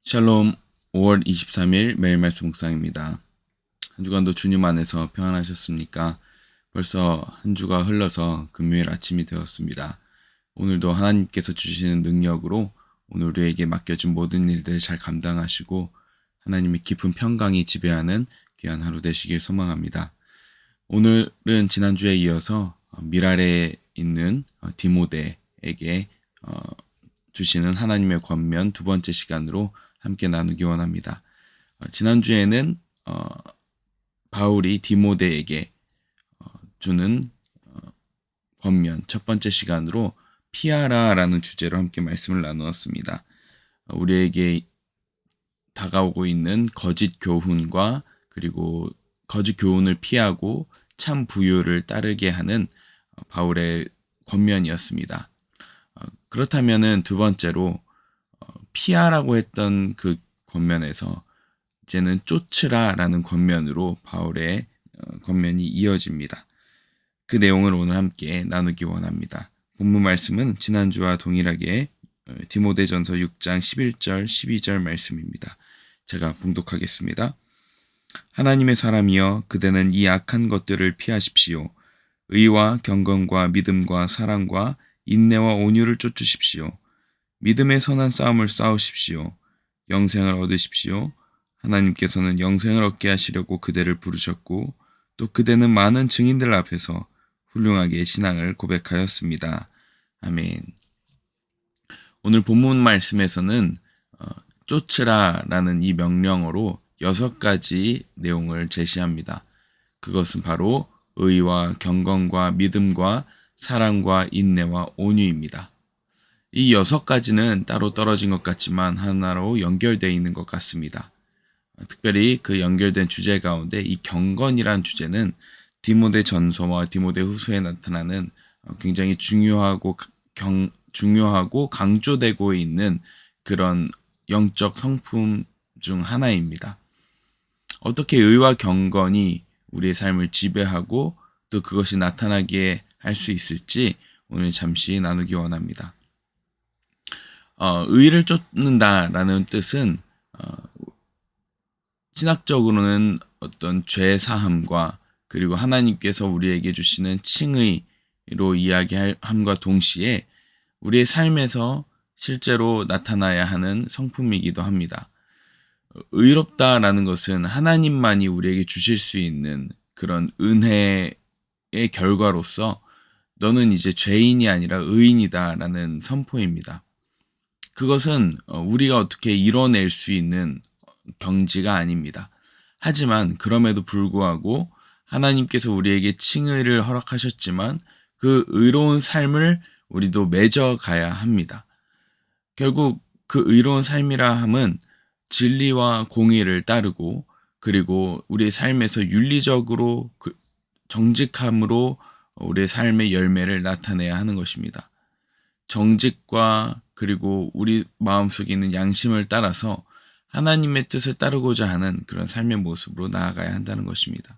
샬롬. 5월 23일 매일 말씀 묵상입니다. 한 주간도 주님 안에서 평안하셨습니까? 벌써 한 주가 흘러서 금요일 아침이 되었습니다. 오늘도 하나님께서 주시는 능력으로 오늘 우리에게 맡겨진 모든 일들 잘 감당하시고 하나님의 깊은 평강이 지배하는 귀한 하루 되시길 소망합니다. 오늘은 지난주에 이어서 미랄에 있는 디모데에게 주시는 하나님의 권면 두 번째 시간으로 함께 나누기 원합니다. 지난주에는 바울이 디모데에게 주는 권면 첫 번째 시간으로 피하라라는 주제로 함께 말씀을 나누었습니다. 우리에게 다가오고 있는 거짓 교훈과 그리고 거짓 교훈을 피하고 참 부요를 따르게 하는 바울의 권면이었습니다. 그렇다면은 두 번째로 피하라고 했던 그 권면에서 이제는 쫓으라라는 권면으로 바울의 권면이 이어집니다. 그 내용을 오늘 함께 나누기 원합니다. 본문 말씀은 지난주와 동일하게 디모데전서 6장 11절 12절 말씀입니다. 제가 봉독하겠습니다. 하나님의 사람이여 그대는 이 악한 것들을 피하십시오. 의와 경건과 믿음과 사랑과 인내와 온유를 쫓으십시오. 믿음의 선한 싸움을 싸우십시오. 영생을 얻으십시오. 하나님께서는 영생을 얻게 하시려고 그대를 부르셨고 또 그대는 많은 증인들 앞에서 훌륭하게 신앙을 고백하였습니다. 아멘. 오늘 본문 말씀에서는 쫓으라라는 이 명령어로 6가지 내용을 제시합니다. 그것은 바로 의와 경건과 믿음과 사랑과 인내와 온유입니다. 이 6가지는 따로 떨어진 것 같지만 하나로 연결되어 있는 것 같습니다. 특별히 그 연결된 주제 가운데 이 경건이란 주제는 디모데 전서와 디모데 후서에 나타나는 굉장히 중요하고 강조되고 있는 그런 영적 성품 중 하나입니다. 어떻게 의와 경건이 우리의 삶을 지배하고 또 그것이 나타나게 할 수 있을지 오늘 잠시 나누기 원합니다. 의를 쫓는다라는 뜻은 신학적으로는 어떤 죄 사함과 그리고 하나님께서 우리에게 주시는 칭의로 이야기함과 동시에 우리의 삶에서 실제로 나타나야 하는 성품이기도 합니다. 의롭다라는 것은 하나님만이 우리에게 주실 수 있는 그런 은혜의 결과로서 너는 이제 죄인이 아니라 의인이다라는 선포입니다. 그것은 우리가 어떻게 이뤄낼 수 있는 경지가 아닙니다. 하지만 그럼에도 불구하고 하나님께서 우리에게 칭의를 허락하셨지만 그 의로운 삶을 우리도 맺어가야 합니다. 결국 그 의로운 삶이라 함은 진리와 공의를 따르고 그리고 우리의 삶에서 윤리적으로 정직함으로 우리의 삶의 열매를 나타내야 하는 것입니다. 정직과 그리고 우리 마음속에 있는 양심을 따라서 하나님의 뜻을 따르고자 하는 그런 삶의 모습으로 나아가야 한다는 것입니다.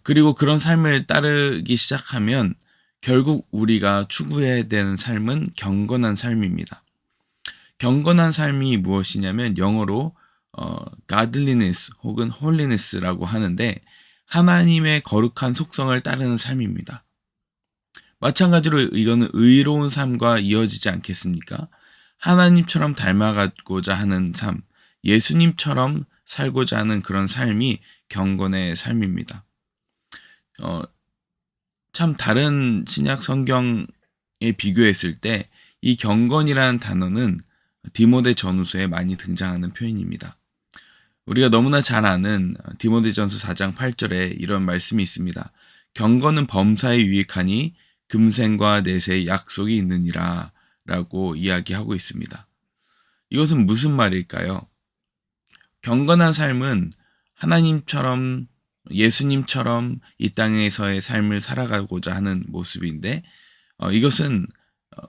그리고 그런 삶을 따르기 시작하면 결국 우리가 추구해야 되는 삶은 경건한 삶입니다. 경건한 삶이 무엇이냐면 영어로 godliness 혹은 holiness라고 하는데 하나님의 거룩한 속성을 따르는 삶입니다. 마찬가지로 이거는 의로운 삶과 이어지지 않겠습니까? 하나님처럼 닮아가고자 하는 삶, 예수님처럼 살고자 하는 그런 삶이 경건의 삶입니다. 참 다른 신약 성경에 비교했을 때 이 경건이라는 단어는 디모데 전후서에 많이 등장하는 표현입니다. 우리가 너무나 잘 아는 디모데전서 4장 8절에 이런 말씀이 있습니다. 경건은 범사에 유익하니 금생과 내세의 약속이 있느니라 라고 이야기하고 있습니다. 이것은 무슨 말일까요? 경건한 삶은 하나님처럼 예수님처럼 이 땅에서의 삶을 살아가고자 하는 모습인데 이것은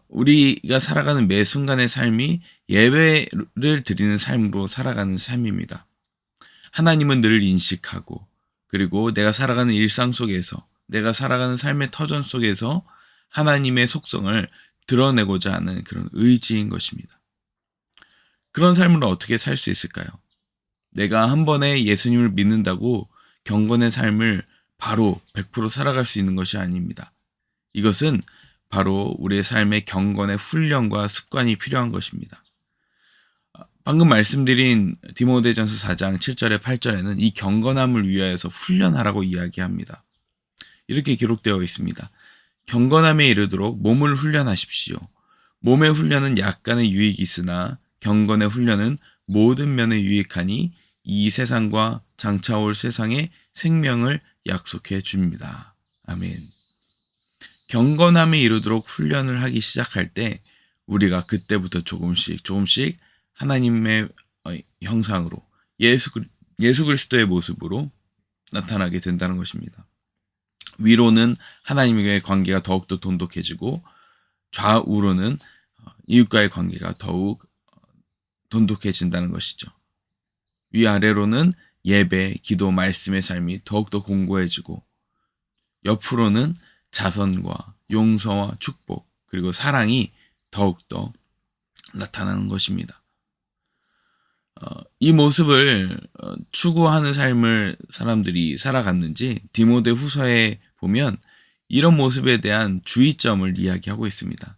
우리가 살아가는 매 순간의 삶이 예배를 드리는 삶으로 살아가는 삶입니다. 하나님은 늘 인식하고 그리고 내가 살아가는 일상 속에서 내가 살아가는 삶의 터전 속에서 하나님의 속성을 드러내고자 하는 그런 의지인 것입니다. 그런 삶을 어떻게 살 수 있을까요? 내가 한 번에 예수님을 믿는다고 경건의 삶을 바로 100% 살아갈 수 있는 것이 아닙니다. 이것은 바로 우리의 삶의 경건의 훈련과 습관이 필요한 것입니다. 방금 말씀드린 디모데전서 4장 7절에 8절에는 이 경건함을 위하여서 훈련하라고 이야기합니다. 이렇게 기록되어 있습니다. 경건함에 이르도록 몸을 훈련하십시오. 몸의 훈련은 약간의 유익이 있으나 경건의 훈련은 모든 면에 유익하니 이 세상과 장차올 세상의 생명을 약속해 줍니다. 아멘. 경건함에 이르도록 훈련을 하기 시작할 때 우리가 그때부터 조금씩 하나님의 형상으로 예수 그리스도의 모습으로 나타나게 된다는 것입니다. 위로는 하나님과의 관계가 더욱더 돈독해지고 좌우로는 이웃과의 관계가 더욱 돈독해진다는 것이죠. 위아래로는 예배, 기도, 말씀의 삶이 더욱더 공고해지고 옆으로는 자선과 용서와 축복 그리고 사랑이 더욱더 나타나는 것입니다. 이 모습을 추구하는 삶을 사람들이 살아갔는지 디모데 후서에 보면 이런 모습에 대한 주의점을 이야기하고 있습니다.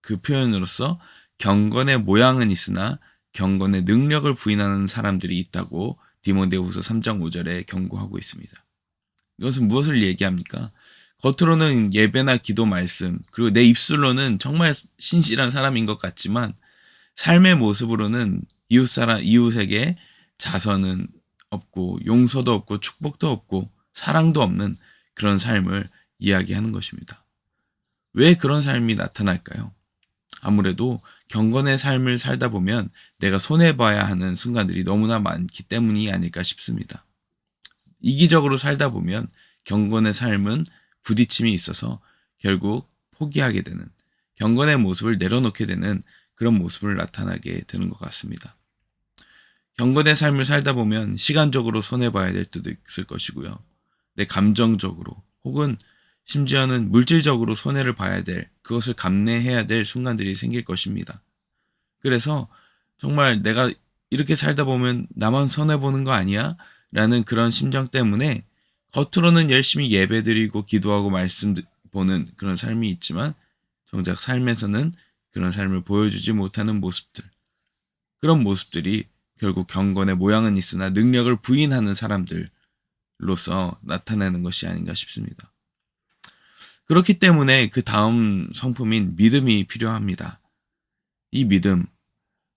그 표현으로서 경건의 모양은 있으나 경건의 능력을 부인하는 사람들이 있다고 디모데후서 3장 5절에 경고하고 있습니다. 이것은 무엇을 얘기합니까? 겉으로는 예배나 기도 말씀 그리고 내 입술로는 정말 신실한 사람인 것 같지만 삶의 모습으로는 이웃에게 자선은 없고 용서도 없고 축복도 없고 사랑도 없는 그런 삶을 이야기하는 것입니다. 왜 그런 삶이 나타날까요? 아무래도 경건의 삶을 살다 보면 내가 손해봐야 하는 순간들이 너무나 많기 때문이 아닐까 싶습니다. 이기적으로 살다 보면 경건의 삶은 부딪힘이 있어서 결국 포기하게 되는, 경건의 모습을 내려놓게 되는 그런 모습을 나타나게 되는 것 같습니다. 경건의 삶을 살다 보면 시간적으로 손해봐야 될 때도 있을 것이고요. 내 감정적으로 혹은 심지어는 물질적으로 손해를 봐야 될, 그것을 감내해야 될 순간들이 생길 것입니다. 그래서 정말 내가 이렇게 살다 보면 나만 손해보는 거 아니야? 라는 그런 심정 때문에 겉으로는 열심히 예배드리고 기도하고 말씀 보는 그런 삶이 있지만 정작 삶에서는 그런 삶을 보여주지 못하는 모습들, 그런 모습들이 결국 경건의 모양은 있으나 능력을 부인하는 사람들로서 나타나는 것이 아닌가 싶습니다. 그렇기 때문에 그 다음 성품인 믿음이 필요합니다. 이 믿음,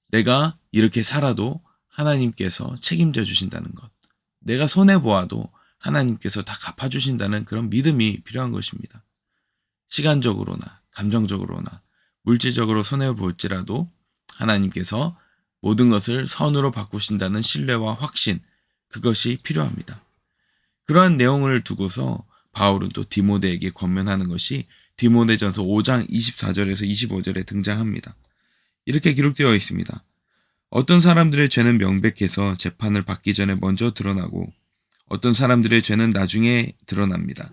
내가 이렇게 살아도 하나님께서 책임져 주신다는 것, 내가 손해보아도 하나님께서 다 갚아주신다는 그런 믿음이 필요한 것입니다. 시간적으로나 감정적으로나 물질적으로 손해를 볼지라도 하나님께서 모든 것을 선으로 바꾸신다는 신뢰와 확신, 그것이 필요합니다. 그러한 내용을 두고서 바울은 또 디모데에게 권면하는 것이 디모데전서 5장 24절에서 25절에 등장합니다. 이렇게 기록되어 있습니다. 어떤 사람들의 죄는 명백해서 재판을 받기 전에 먼저 드러나고 어떤 사람들의 죄는 나중에 드러납니다.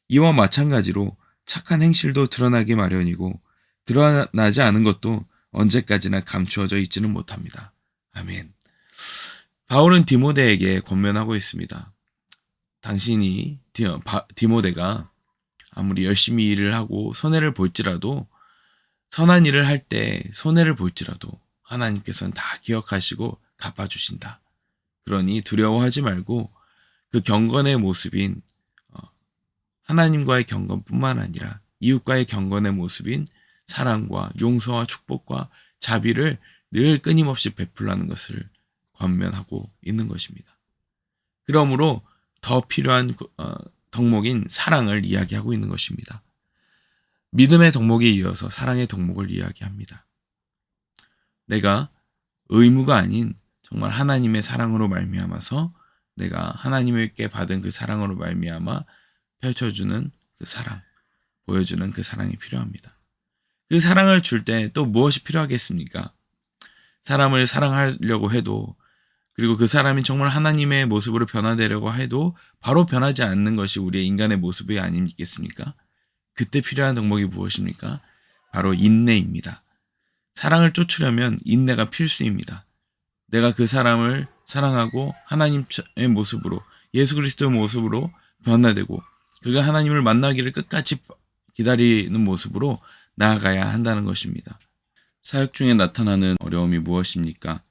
이와 마찬가지로 착한 행실도 드러나기 마련이고 드러나지 않은 것도 언제까지나 감추어져 있지는 못합니다. 아멘. 바울은 디모데에게 권면하고 있습니다. 당신이 디모데가 아무리 열심히 일을 하고 손해를 볼지라도 선한 일을 할 때 손해를 볼지라도 하나님께서는 다 기억하시고 갚아주신다. 그러니 두려워하지 말고 그 경건의 모습인 하나님과의 경건뿐만 아니라 이웃과의 경건의 모습인 사랑과 용서와 축복과 자비를 늘 끊임없이 베풀라는 것을 권면하고 있는 것입니다. 그러므로 더 필요한 덕목인 사랑을 이야기하고 있는 것입니다. 믿음의 덕목에 이어서 사랑의 덕목을 이야기합니다. 내가 의무가 아닌 정말 하나님의 사랑으로 말미암아서 내가 하나님께 받은 그 사랑으로 말미암아 펼쳐주는 그 사랑, 보여주는 그 사랑이 필요합니다. 그 사랑을 줄 때 또 무엇이 필요하겠습니까? 사람을 사랑하려고 해도 그리고 그 사람이 정말 하나님의 모습으로 변화되려고 해도 바로 변하지 않는 것이 우리의 인간의 모습이 아니겠습니까? 그때 필요한 덕목이 무엇입니까? 바로 인내입니다. 사랑을 쫓으려면 인내가 필수입니다. 내가 그 사람을 사랑하고 하나님의 모습으로, 예수 그리스도의 모습으로 변화되고 그가 하나님을 만나기를 끝까지 기다리는 모습으로 나아가야 한다는 것입니다. 사역 중에 나타나는 어려움이 무엇입니까?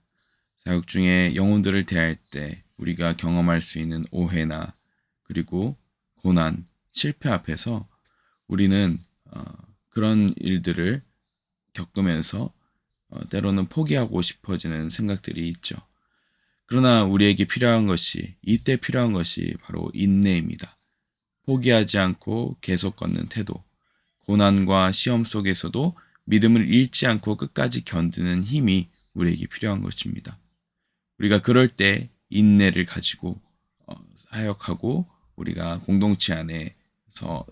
사역 중에 영혼들을 대할 때 우리가 경험할 수 있는 오해나 그리고 고난, 실패 앞에서 우리는 그런 일들을 겪으면서 때로는 포기하고 싶어지는 생각들이 있죠. 그러나 우리에게 필요한 것이, 이때 필요한 것이 바로 인내입니다. 포기하지 않고 계속 걷는 태도, 고난과 시험 속에서도 믿음을 잃지 않고 끝까지 견디는 힘이 우리에게 필요한 것입니다. 우리가 그럴 때 인내를 가지고 사역하고 우리가 공동체 안에서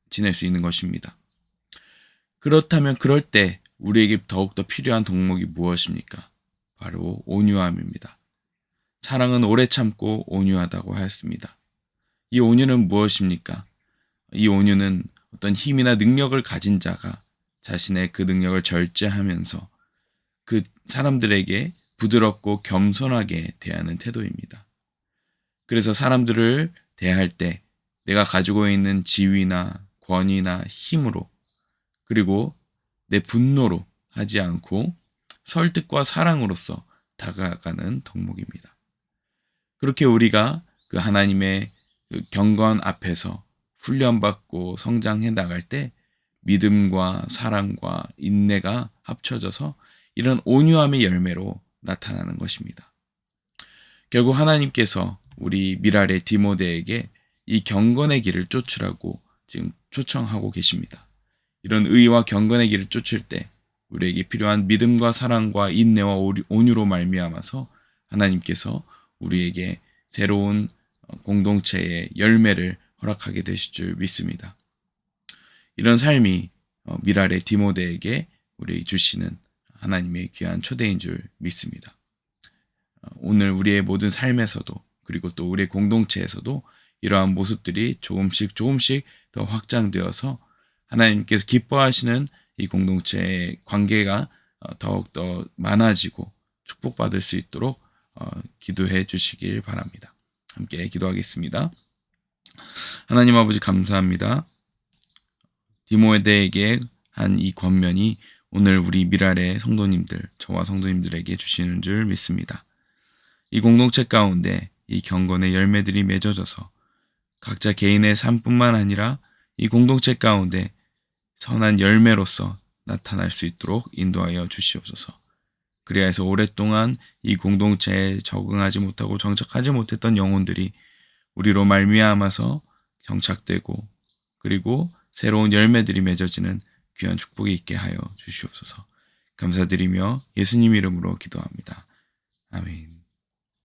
지낼 수 있는 것입니다. 그렇다면 그럴 때 우리에게 더욱더 필요한 덕목이 무엇입니까? 바로 온유함입니다. 사랑은 오래 참고 온유하다고 하였습니다. 이 온유는 무엇입니까? 이 온유는 어떤 힘이나 능력을 가진 자가 자신의 그 능력을 절제하면서 그 사람들에게 부드럽고 겸손하게 대하는 태도입니다. 그래서 사람들을 대할 때 내가 가지고 있는 지위나 권위나 힘으로 그리고 내 분노로 하지 않고 설득과 사랑으로서 다가가는 덕목입니다. 그렇게 우리가 그 하나님의 그 경건 앞에서 훈련받고 성장해 나갈 때 믿음과 사랑과 인내가 합쳐져서 이런 온유함의 열매로 나타나는 것입니다. 결국 하나님께서 우리 미랄의 디모데에게 이 경건의 길을 쫓으라고 지금 초청하고 계십니다. 이런 의와 경건의 길을 쫓을 때 우리에게 필요한 믿음과 사랑과 인내와 온유로 말미암아서 하나님께서 우리에게 새로운 공동체의 열매를 허락하게 되실 줄 믿습니다. 이런 삶이 미랄의 디모데에게 우리 주시는 하나님의 귀한 초대인 줄 믿습니다. 오늘 우리의 모든 삶에서도 그리고 또 우리의 공동체에서도 이러한 모습들이 조금씩 더 확장되어서 하나님께서 기뻐하시는 이 공동체의 관계가 더욱더 많아지고 축복받을 수 있도록 기도해 주시길 바랍니다. 함께 기도하겠습니다. 하나님 아버지 감사합니다. 디모데에게 한 이 권면이 오늘 우리 미랄의 성도님들, 저와 성도님들에게 주시는 줄 믿습니다. 이 공동체 가운데 이 경건의 열매들이 맺어져서 각자 개인의 삶뿐만 아니라 이 공동체 가운데 선한 열매로서 나타날 수 있도록 인도하여 주시옵소서. 그래야 해서 오랫동안 이 공동체에 적응하지 못하고 정착하지 못했던 영혼들이 우리로 말미암아서 정착되고 그리고 새로운 열매들이 맺어지는 귀한 축복이 있게 하여 주시옵소서. 감사드리며 예수님 이름으로 기도합니다. 아멘.